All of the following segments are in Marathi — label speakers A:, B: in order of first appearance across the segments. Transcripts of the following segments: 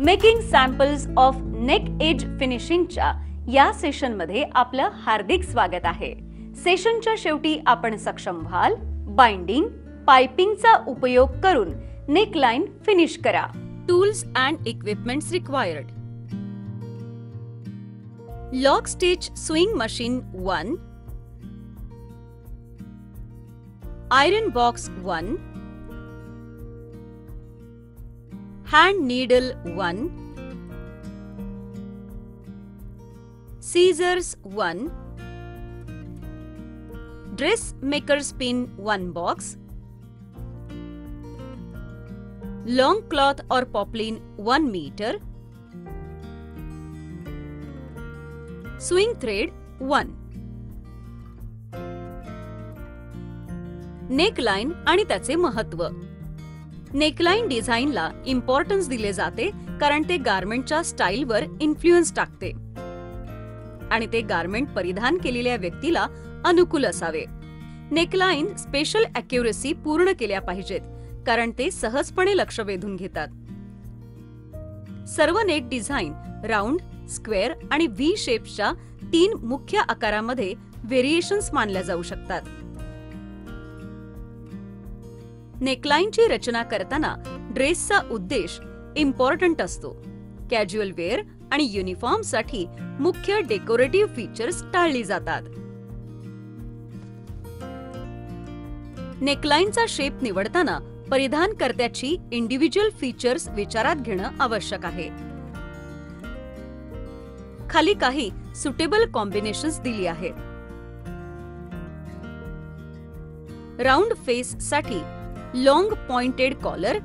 A: Making samples of neck edge फिनिशिंगच्या या सेशनमध्ये आपलं हार्दिक स्वागत आहे. सेशनच्या शेवटी आपण सक्षम व्हाल बाइंडिंग, पाइपिंगचा उपयोग करून नेक लाइन फिनिश करा. Tools and equipments required. Lock stitch swing machine 1, iron box 1, hand needle 1, scissors 1, dressmaker's pin 1 box, long cloth or poplin 1 meter, swing thread 1. Neckline आणि त्याचे महत्त्व. नेकलाइन डिझाइनला इम्पॉर्टन्स दिले जाते कारण ते गारमेंटच्या स्टाईलवर इन्फ्लुएन्स टाकते आणि ते गारमेंट परिधान केलेल्या व्यक्तीला अनुकूल असावे. नेकलाइन स्पेशल ॲक्युरसी पूर्ण केल्या पाहिजेत कारण ते सहजपणे लक्ष वेधून घेतात. सर्व नेक डिझाइन राऊंड, स्क्वेअर आणि व्ही शेप्सच्या 3 मुख्य आकारामध्ये व्हेरिएशन्स मानल्या जाऊ शकतात. नेकलाइनची रचना करताना ड्रेसचा उद्देश इम्पॉर्टंट असतो. कॅज्युअल वेअर आणि युनिफॉर्मसाठी मुख्य डेकोरेटिव्ह फीचर्स टाळली जातात. नेकलाइनचा शेप निवडताना परिधानकर्त्याची इंडिव्हिज्युअल फीचर्स विचारात घेणं आवश्यक आहे. खाली काही सुटेबल कॉम्बिनेशन्स दिली आहेत. राऊंड फेस साठी लॉन्ग पॉइंटेड कॉलर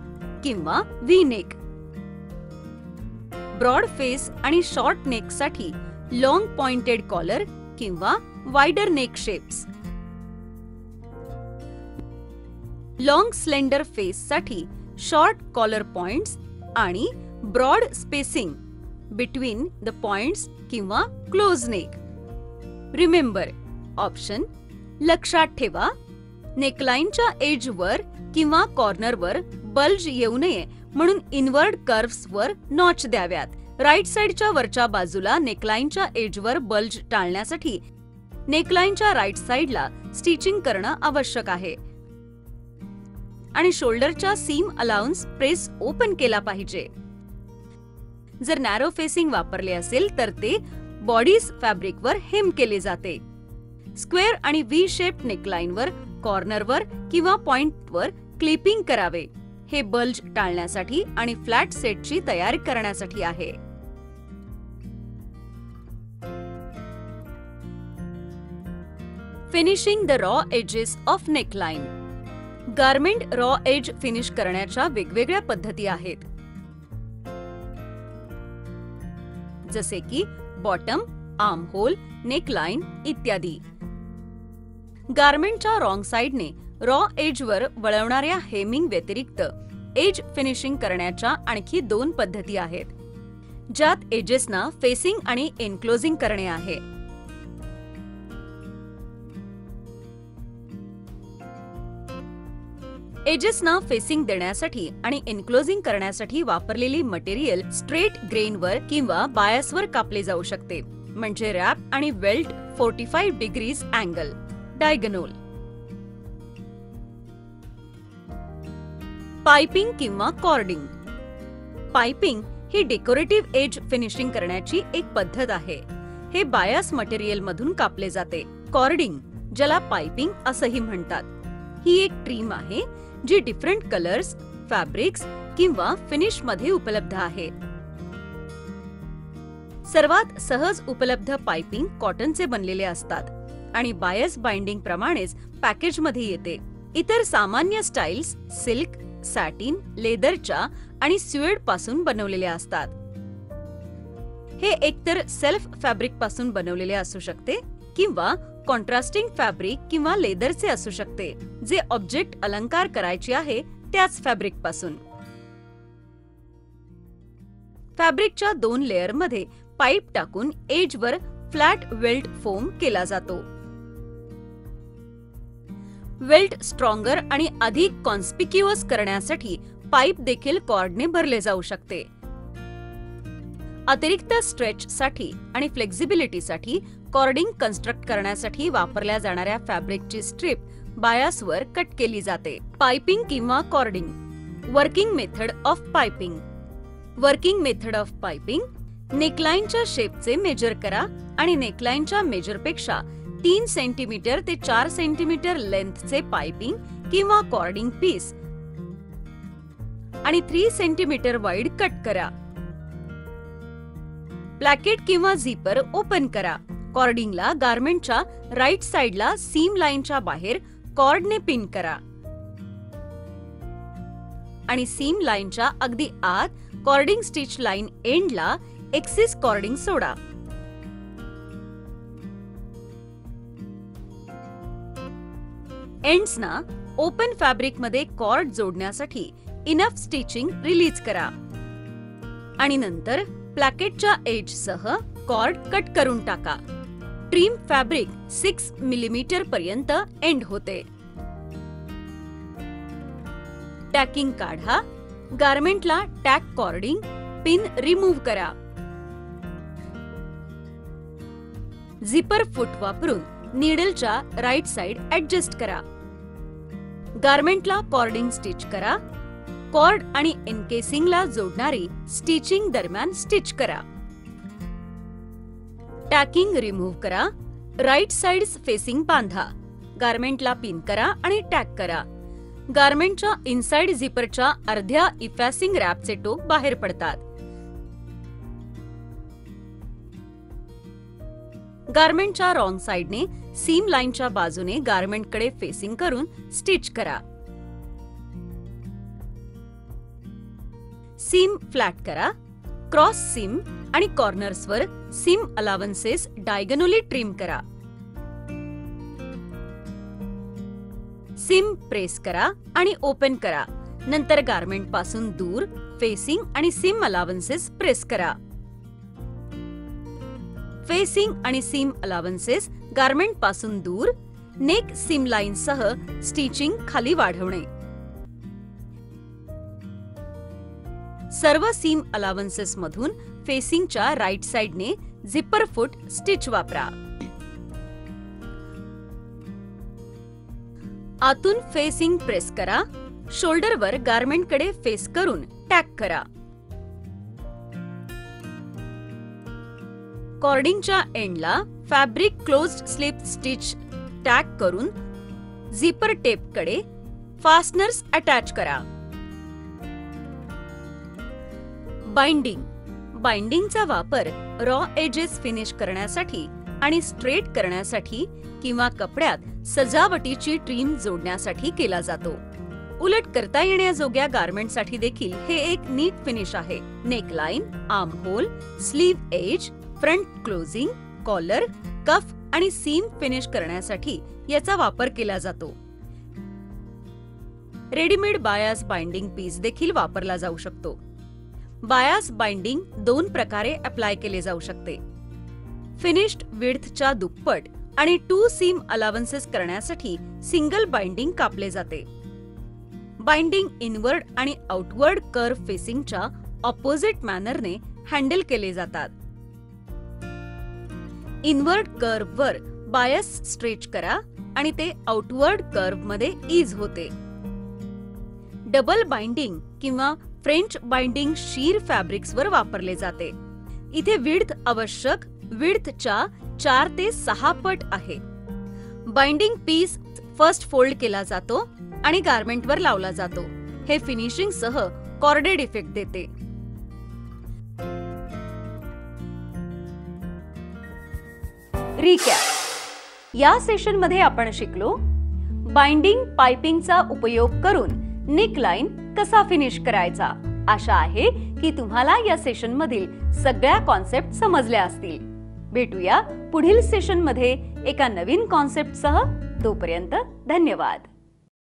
A: किंवा व्ही नेक. ब्रॉड फेस आणि शॉर्ट नेक साठी लॉन्ग पॉइंटेड कॉलर किंवा wider neck shapes. Long slender face साठी शॉर्ट कॉलर पॉइंट्स आणि broad spacing between the points किंवा क्लोज नेक. रिमेंबर ऑप्शन लक्षात ठेवा. नेकलाइनच्या एजवर किंवा कॉर्नरवर बल्ज येऊ नये म्हणून इनवर्ड कर्व्हवर नॉच द्याव्यात. राईट साइडच्या वरच्या बाजूला नेकलाइनच्या एजवर बल्ज टाळण्यासाठी नेकलाइनच्या राईट साइडला स्टिचिंग करणं आवश्यक आहे आणि शोल्डरच्या सीम अलाउन्स प्रेस ओपन केला पाहिजे. जर नॅरो फेसिंग वापरले असेल तर ते बॉडीज फॅब्रिकवर हेम केले जाते. स्क्वेअर आणि व्ही शेप नेकलाइनवर कॉर्नरवर किंवा पॉइंटवर क्लिपिंग करावे. हे बल्ज टाळण्यासाठी आणि फ्लॅट सेटची तयारी करण्यासाठी आहे. Finishing the raw edges of neckline. Garment raw edge finish करण्याच्या वेगवेगळ्या पद्धती आहेत, जसे की बॉटम, आर्म होल, नेकलाइन इत्यादी. गारमेंटच्या रॉंग साइडने रॉ एजवर वळवणाऱ्या हेमिंग व्यतिरिक्त एज फिनिशिंग करण्याच्या आणखी 2 पद्धती आहेत, ज्यात एजेसना फेसिंग आणि एनक्लोजिंग करणे आहे. एजेसना फेसिंग देण्यासाठी आणि एनक्लोजिंग करण्यासाठी वापरलेली मटेरियल स्ट्रेट ग्रेनवर किंवा बायसवर कापले जाऊ शकते, म्हणजे रॅप आणि वेल्ट 45 डिग्रीज अँगल डायगोनल. पाइपिंग किंवा कॉर्डिंग. पाइपिंग ही डेकोरेटिव्ह एज फिनिशिंग करण्याची एक पद्धत आहे. हे बायस मटेरियल मधून कापले जाते. कॉर्डिंग, ज्याला पाइपिंग असंही म्हणतात, ही एक ट्रीम आहे जी डिफरंट कलर्स, फॅब्रिक्स किंवा फिनिश मध्ये उपलब्ध आहे. सर्वात सहज उपलब्ध पाइपिंग कॉटनचे बनलेले असतात आणि बायस बाइंडिंग प्रमाणेच पॅकेजमध्ये येते. इतर सामान्य स्टाईल्स सिल्क, सॅटिन, लेदरच्या आणि स्युएड पासून बनवलेले असतात. हे एकतर सेल्फ फॅब्रिक पासून बनवलेले असू शकते किंवा कॉन्ट्रास्टिंग फॅब्रिक किंवा लेदरचे असू शकते, जे ऑब्जेक्ट अलंकार करायचे आहे त्याच फॅब्रिक पासून. फॅब्रिकच्या 2 लेअरमध्ये पाईप टाकून एजवर फ्लॅट वेल्ट फोम केला जातो. वेल्ट स्ट्रॉंगर आणि अधिक कॉन्स्पिक्युअस करण्यासाठी पाईप देखील कॉर्डने भरले जाऊ शकते. अतिरिक्त स्ट्रेचसाठी आणि फ्लेक्झिबिलिटीसाठी कॉर्डिंग कन्स्ट्रक्ट करण्यासाठी वापरल्या जाणाऱ्या फॅब्रिकची स्ट्रीप बायासवर कट केली जाते. पाइपिंग किंवा cording. Working method of piping. Working method of piping. नेकलाइनच्या शेपचे मेजर करा आणि नेकलाइनच्या मेजरपेक्षा 3 सेंटीमीटर ते 4 सेंटीमीटर लेंथचे पाइपिंग किंवा कॉर्डिंग पीस आणि 3 सेंटीमीटर वाईड कट करा. प्लॅकेट किंवा झिपर ओपन करा. कॉर्डिंगला गारमेंटच्या राईट साइडला सीम लाईनच्या बाहेर कॉर्डने पिन करा आणि सीम लाईनच्या अगदी आत कॉर्डिंग स्टिच लाईन एंडला एक्सिस कॉर्डिंग सोडा. एंड्सना ओपन फॅब्रिक मध्ये कॉर्ड जोडण्यासाठी इनफ स्टिचिंग रिलीज करा आणि नंतर प्लॅकेटच्या एज सह कॉर्ड कट करून टाका. ट्रिम फॅब्रिक 6 मिलीमीटर पर्यंत एंड होते. टॅकिंग काढा. गारमेंटला टॅक कॉर्डिंग पिन रिमूव्ह करा. झिपर फुट वापरून नीडलच्या राईट साइड ऍडजस्ट करा. गारमेंटला कॉर्डिंग स्टिच करा. कॉर्ड आणि एनकेसिंगला जोडणारी स्टिचिंग दरम्यान स्टिच करा. टॅकिंग रिमूव्ह करा. राईट साइड्स फेसिंग बांधा. गारमेंटला पिन करा आणि टॅग करा. गारमेंटच्या इनसाइड झिपरच्या अर्ध्या इफॅसिंग रॅपचे टोक बाहेर पडतात. गारमेंटच्या रॉंग साइडने सीम लाईनच्या बाजूने गारमेंटकडे फेसिंग करून स्टिच करा. सीम फ्लॅट करा. क्रॉस सीम आणि कॉर्नर्सवर सीम अलावन्सेस डायगोनली ट्रिम करा. सीम प्रेस करा आणि ओपन करा. नंतर गारमेंट पासून दूर फेसिंग आणि सीम अलावन्सेस प्रेस करा. फेसिंग आणि सीम अलावन्सेस गारमेंट पासून दूर. नेक सीम लाईन सह स्टिचिंग खाली वाढवणे. सर्व सीम अलावन्सेस मधून फेसिंगच्या राईट साइडने झिपर फुट स्टिच वापरा. आतून फेसिंग प्रेस करा. शोल्डरवर गारमेंटकडे फेस करून टॅग करा. कॉर्डिंगच्या एंडला fabric closed slip stitch tag करून झिपर टेपकडे फास्टनर्स अटॅच करा. बाइंडिंग. बाइंडिंगचा वापर रॉ एजेस फिनिश करण्यासाठी आणि स्ट्रेट करण्यासाठी किंवा कपड्यात सजावटीची ट्रिम जोडण्यासाठी केला जातो. उलट करता येण्याजोग्या गारमेंटसाठी देखील हे एक नीट फिनिश आहे. Neckline, arm hole, sleeve edge, front closing, collar, cuff आणि सीम फिनिश करण्यासाठी याचा वापर केला जातो. रेडीमेड बायास बाइंडिंग पीस देखील वापरला जाऊ शकतो. बायास बाइंडिंग 2 प्रकारे अप्लाय केले जाऊ शकते. फिनिश्ड विड्थच्या दुप्पट आणि 2 सीम अलावन्सेस करण्यासाठी सिंगल बाइंडिंग कापले जाते. बाइंडिंग इनवर्ड आणि आउटवर्ड कर्व फेसिंगच्या ऑपोजिट मॅनरने हँडल केले जातात. इनवर्ड कर्व वर बायस स्ट्रेच करा आणि ते आउटवर्ड कर्व मध्ये ईज होते. डबल बाइंडिंग किंवा फ्रेंच बाइंडिंग शीर फॅब्रिक्सवर वापरले जाते. इथे विड्थ आवश्यक विड्थच्या 4 ते 6 पट आहे. बाइंडिंग पीस फर्स्ट फोल्ड केला जातो आणि गारमेंटवर लावला जातो. हे फिनिशिंग सह कॉर्डेड इफेक्ट देते. रिकॅप. या सेशन मध्ये आपण शिकलो बाइंडिंग पाइपिंगचा उपयोग करून नेकलाइन कसा फिनिश करायचा. आशा आहे की तुम्हाला या सेशन मधील सगळ्या कॉन्सेप्ट समजल्या असतील. भेटूया पुढील सेशन मध्ये एका नवीन कॉन्सेप्ट सह. तोपर्यंत धन्यवाद.